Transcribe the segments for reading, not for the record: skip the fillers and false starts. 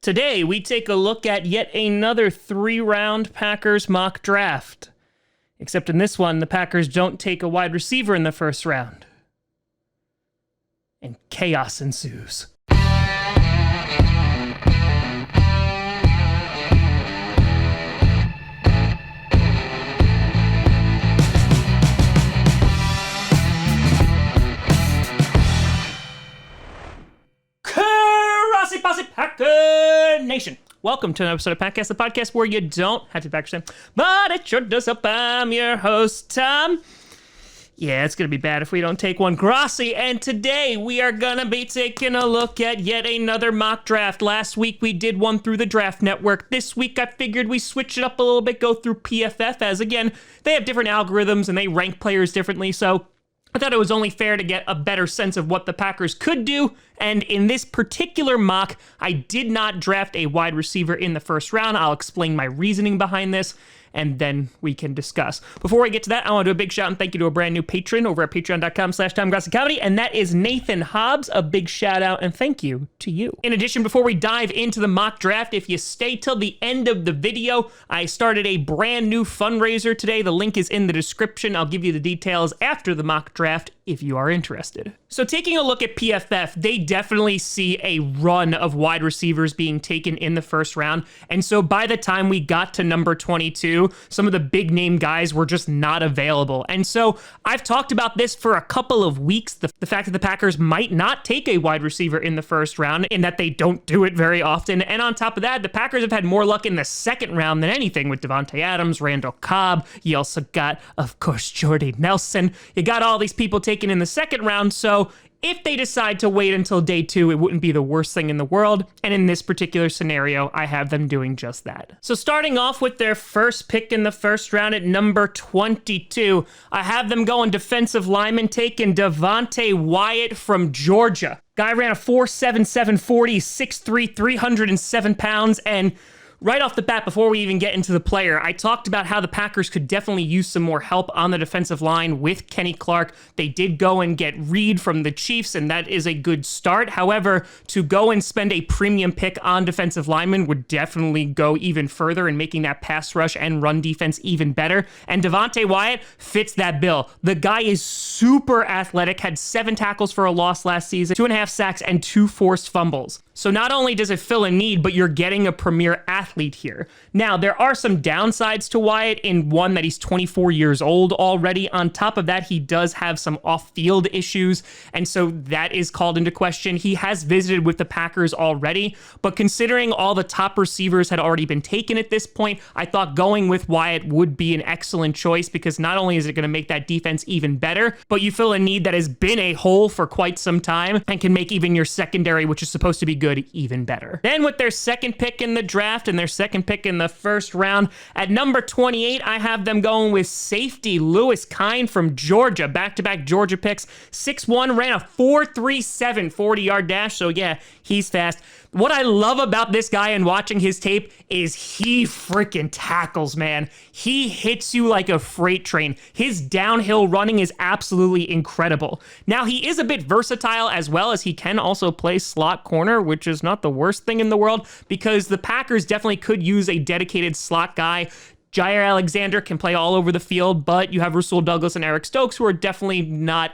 Today, we take a look at yet another 3-round Packers mock draft. Except in this one, the Packers don't take a wide receiver in the first round. And chaos ensues. Grossi Packer Nation. Welcome to an episode of Packcast, the podcast where you don't have to be Packers fan, but it sure does up. I'm your host, Tom. Yeah, it's going to be bad if we don't take one. Grossi, and today we are going to be taking a look at yet another mock draft. Last week we did one through the Draft Network. This week I figured we switch it up a little bit, go through PFF, as again, they have different algorithms and they rank players differently, so I thought it was only fair to get a better sense of what the Packers could do, and in this particular mock, I did not draft a wide receiver in the first round. I'll explain my reasoning behind this, and then we can discuss. Before we get to that, I want to do a big shout and thank you to a brand new patron over at patreon.com/TomGrossiComedy, and that is Nathan Hobbs. A big shout out and thank you to you. In addition, before we dive into the mock draft, if you stay till the end of the video, I started a brand new fundraiser today. The link is in the description. I'll give you the details after the mock draft if you are interested. So taking a look at PFF, they definitely see a run of wide receivers being taken in the first round. And so by the time we got to number 22, some of the big name guys were just not available. And so I've talked about this for a couple of weeks, the fact that the Packers might not take a wide receiver in the first round, in that they don't do it very often. And on top of that, the Packers have had more luck in the second round than anything with Devontae Adams, Randall Cobb. You also got, of course, Jordy Nelson. You got all these people taken in the second round, so if they decide to wait until day 2, it wouldn't be the worst thing in the world, and in this particular scenario, I have them doing just that. So starting off with their first pick in the first round at number 22, I have them going defensive lineman, taking Devontae Wyatt from Georgia. Guy ran a 4.77 40, 6'3", 307 pounds, and right off the bat, before we even get into the player, I talked about how the Packers could definitely use some more help on the defensive line with Kenny Clark. They did go and get Reed from the Chiefs, and that is a good start. However, to go and spend a premium pick on defensive linemen would definitely go even further in making that pass rush and run defense even better. And Devontae Wyatt fits that bill. The guy is super athletic, had 7 tackles for a loss last season, 2.5 sacks, and 2 forced fumbles. So not only does it fill a need, but you're getting a premier athlete here. Now, there are some downsides to Wyatt, in one that he's 24 years old already. On top of that, he does have some off-field issues, and so that is called into question. He has visited with the Packers already, but considering all the top receivers had already been taken at this point, I thought going with Wyatt would be an excellent choice, because not only is it going to make that defense even better, but you fill a need that has been a hole for quite some time and can make even your secondary, which is supposed to be good, even better. Then with their second pick in the draft and their second pick in the first round, at number 28, I have them going with safety Lewis Kine from Georgia. Back-to-back Georgia picks. 6'1", ran a 4.37 40-yard dash, so yeah, he's fast. What I love about this guy and watching his tape is he freaking tackles, man. He hits you like a freight train. His downhill running is absolutely incredible. Now, he is a bit versatile as well, as he can also play slot corner, which is not the worst thing in the world, because the Packers definitely could use a dedicated slot guy. Jair Alexander can play all over the field, but you have Rasul Douglas and Eric Stokes, who are definitely not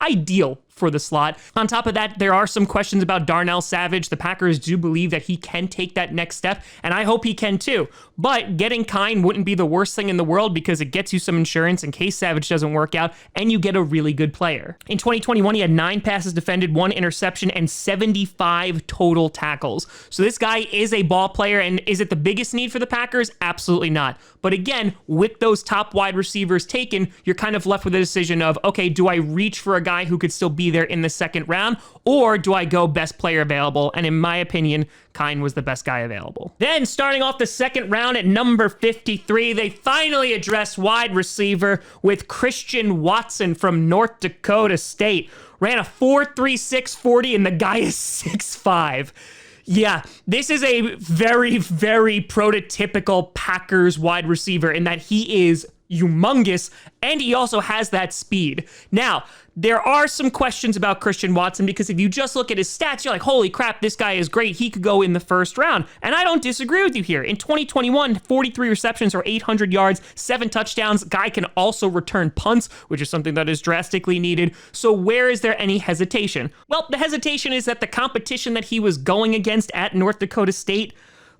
ideal for the slot. On top of that, there are some questions about Darnell Savage. The Packers do believe that he can take that next step, and I hope he can too. But getting Kine wouldn't be the worst thing in the world, because it gets you some insurance in case Savage doesn't work out, and you get a really good player. In 2021, he had 9 passes defended, 1 interception, and 75 total tackles. So this guy is a ball player, and is it the biggest need for the Packers? Absolutely not. But again, with those top wide receivers taken, you're kind of left with a decision of, okay, do I reach for a guy who could still be there in the second round, or do I go best player available? And in my opinion, Kine was the best guy available. Then starting off the second round at number 53, they finally address wide receiver with Christian Watson from North Dakota State. Ran a 4.36 40, and the guy is 6'5". Yeah, this is a very, very prototypical Packers wide receiver in that he is humongous, and he also has that speed. Now, there are some questions about Christian Watson because if you just look at his stats, you're like, holy crap, this guy is great. He could go in the first round. And I don't disagree with you here. In 2021, 43 receptions or 800 yards, 7 touchdowns. Guy can also return punts, which is something that is drastically needed. So where is there any hesitation? Well, the hesitation is that the competition that he was going against at North Dakota State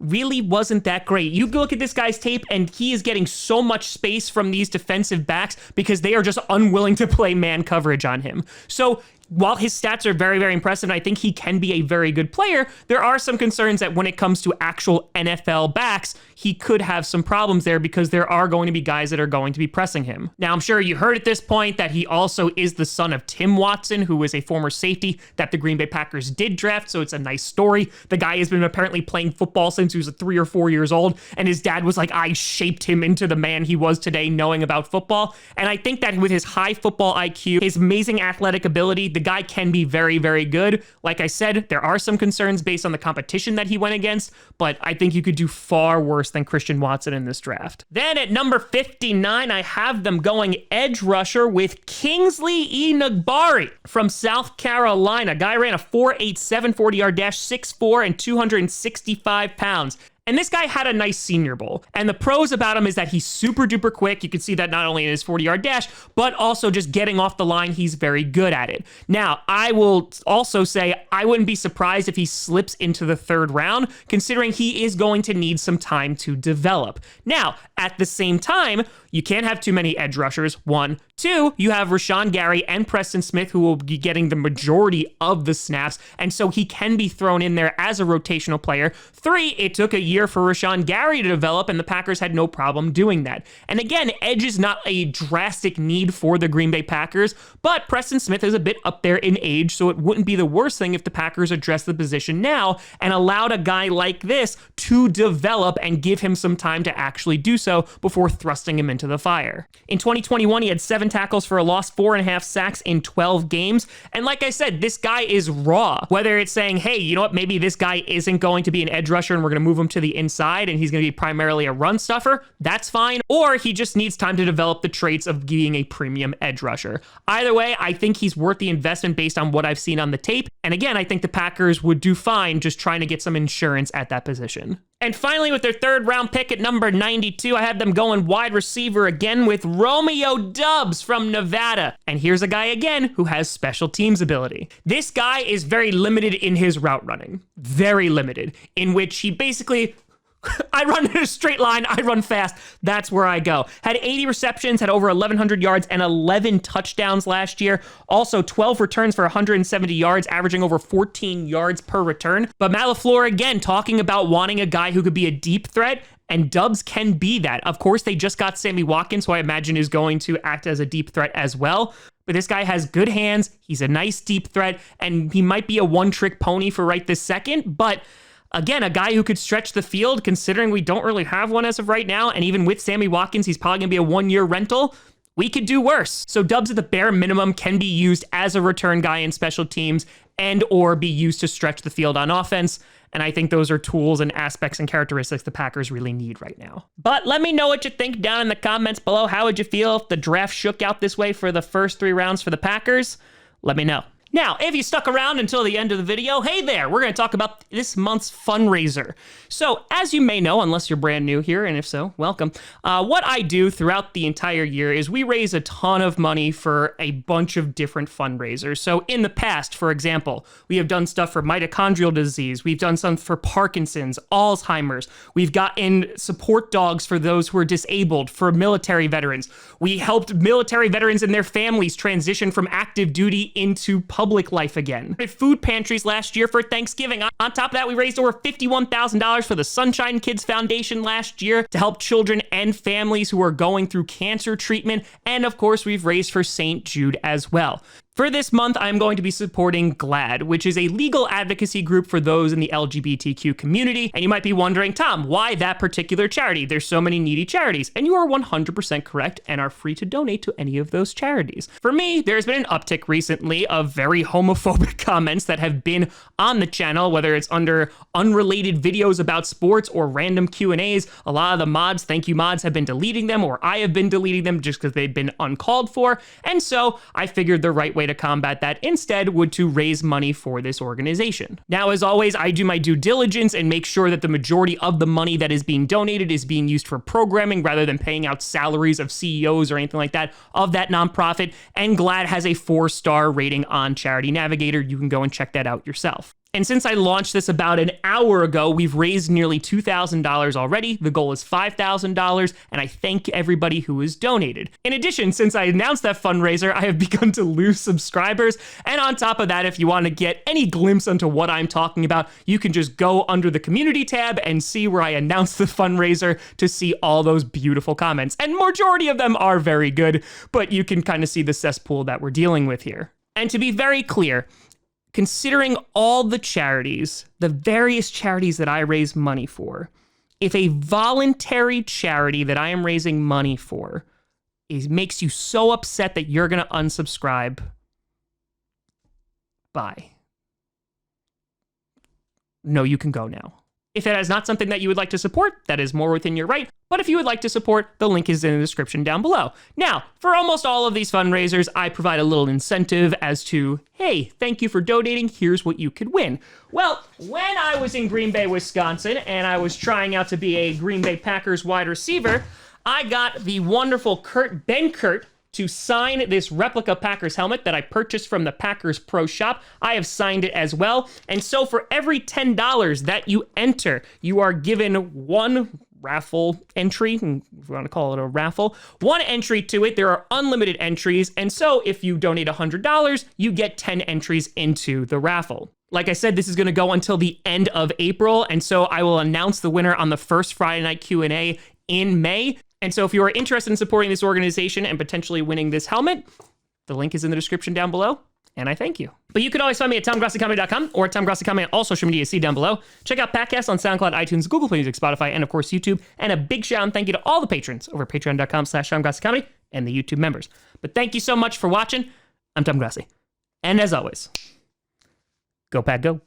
really wasn't that great. You look at this guy's tape and he is getting so much space from these defensive backs because they are just unwilling to play man coverage on him. So while his stats are very, very impressive, and I think he can be a very good player, there are some concerns that when it comes to actual NFL backs, he could have some problems there because there are going to be guys that are going to be pressing him. Now, I'm sure you heard at this point that he also is the son of Tim Watson, who is a former safety that the Green Bay Packers did draft, so it's a nice story. The guy has been apparently playing football since he was 3 or 4 years old, and his dad was like, I shaped him into the man he was today knowing about football. And I think that with his high football IQ, his amazing athletic ability, the guy can be very, very good. Like I said, there are some concerns based on the competition that he went against, but I think you could do far worse than Christian Watson in this draft. Then at number 59, I have them going edge rusher with Kingsley Enagbare from South Carolina. Guy ran a 4.87 40-yard dash, 6'4", and 265 pounds. And this guy had a nice Senior Bowl. And the pros about him is that he's super duper quick. You can see that not only in his 40-yard dash, but also just getting off the line, he's very good at it. Now, I will also say I wouldn't be surprised if he slips into the 3rd round, considering he is going to need some time to develop. Now, at the same time, you can't have too many edge rushers, 1. 2, you have Rashawn Gary and Preston Smith, who will be getting the majority of the snaps, and so he can be thrown in there as a rotational player. 3, it took a year for Rashawn Gary to develop, and the Packers had no problem doing that. And again, edge is not a drastic need for the Green Bay Packers, but Preston Smith is a bit up there in age, so it wouldn't be the worst thing if the Packers addressed the position now and allowed a guy like this to develop and give him some time to actually do so before thrusting him into the fire. In 2021, he had 7 tackles for a loss, 4.5 sacks in 12 games. And like I said, this guy is raw. Whether it's saying, hey, you know what, maybe this guy isn't going to be an edge rusher and we're going to move him to the inside and he's going to be primarily a run stuffer, that's fine. Or he just needs time to develop the traits of being a premium edge rusher. Either way, I think he's worth the investment based on what I've seen on the tape. And again, I think the Packers would do fine just trying to get some insurance at that position. And finally, with their 3rd round pick at number 92, I have them going wide receiver again with Romeo Doubs from Nevada. And here's a guy again who has special teams ability. This guy is very limited in his route running. Very limited, in which he basically I run in a straight line. I run fast. That's where I go. Had 80 receptions, had over 1,100 yards and 11 touchdowns last year. Also 12 returns for 170 yards, averaging over 14 yards per return. But Matt LaFleur, again, talking about wanting a guy who could be a deep threat, and Doubs can be that. Of course, they just got Sammy Watkins, who I imagine is going to act as a deep threat as well. But this guy has good hands. He's a nice deep threat, and he might be a one-trick pony for right this second, but again, a guy who could stretch the field, considering we don't really have one as of right now, and even with Sammy Watkins, he's probably going to be a 1-year rental. We could do worse. So Doubs at the bare minimum can be used as a return guy in special teams and or be used to stretch the field on offense. And I think those are tools and aspects and characteristics the Packers really need right now. But let me know what you think down in the comments below. How would you feel if the draft shook out this way for the first 3 rounds for the Packers? Let me know. Now, if you stuck around until the end of the video, hey there, we're going to talk about this month's fundraiser. So, as you may know, unless you're brand new here, and if so, welcome, what I do throughout the entire year is we raise a ton of money for a bunch of different fundraisers. So, in the past, for example, we have done stuff for mitochondrial disease, we've done some for Parkinson's, Alzheimer's, we've gotten support dogs for those who are disabled, for military veterans. We helped military veterans and their families transition from active duty into public life again. We had food pantries last year for Thanksgiving. On top of that, we raised over $51,000 for the Sunshine Kids Foundation last year to help children and families who are going through cancer treatment. And of course, we've raised for St. Jude as well. For this month, I'm going to be supporting GLAAD, which is a legal advocacy group for those in the LGBTQ community. And you might be wondering, Tom, why that particular charity? There's so many needy charities. And you are 100% correct and are free to donate to any of those charities. For me, there's been an uptick recently of very homophobic comments that have been on the channel, whether it's under unrelated videos about sports or random Q&As. A lot of the mods, thank you mods, have been deleting them, or I have been deleting them just because they've been uncalled for. And so I figured the right way to combat that instead would to raise money for this organization. Now, as always, I do my due diligence and make sure that the majority of the money that is being donated is being used for programming rather than paying out salaries of CEOs or anything like that of that nonprofit. And GLAAD has a 4-star rating on Charity Navigator. You can go and check that out yourself. And since I launched this about an hour ago, we've raised nearly $2,000 already. The goal is $5,000, and I thank everybody who has donated. In addition, since I announced that fundraiser, I have begun to lose subscribers. And on top of that, if you want to get any glimpse into what I'm talking about, you can just go under the community tab and see where I announced the fundraiser to see all those beautiful comments. And majority of them are very good, but you can kind of see the cesspool that we're dealing with here. And to be very clear, considering all the charities, the various charities that I raise money for, if a voluntary charity that I am raising money for makes you so upset that you're going to unsubscribe, bye. No, you can go now. If that is not something that you would like to support, that is more within your right. But if you would like to support, the link is in the description down below. Now, for almost all of these fundraisers, I provide a little incentive as to, hey, thank you for donating, here's what you could win. Well, when I was in Green Bay, Wisconsin, and I was trying out to be a Green Bay Packers wide receiver, I got the wonderful Ben Kurt to sign this replica Packers helmet that I purchased from the Packers Pro Shop. I have signed it as well. And so for every $10 that you enter, you are given one raffle entry, if you want to call it a raffle, one entry to it. There are unlimited entries. And so if you donate $100, you get 10 entries into the raffle. Like I said, this is going to go until the end of April. And so I will announce the winner on the first Friday night Q&A in May. And so if you are interested in supporting this organization and potentially winning this helmet, the link is in the description down below, and I thank you. But you can always find me at TomGrossiComedy.com or at TomGrossiComedy on all social media, see down below. Check out podcasts on SoundCloud, iTunes, Google Play Music, Spotify, and of course YouTube. And a big shout out and thank you to all the patrons over at patreon.com/TomGrossiComedy and the YouTube members. But thank you so much for watching. I'm Tom Grossi. And as always, go Pack, go.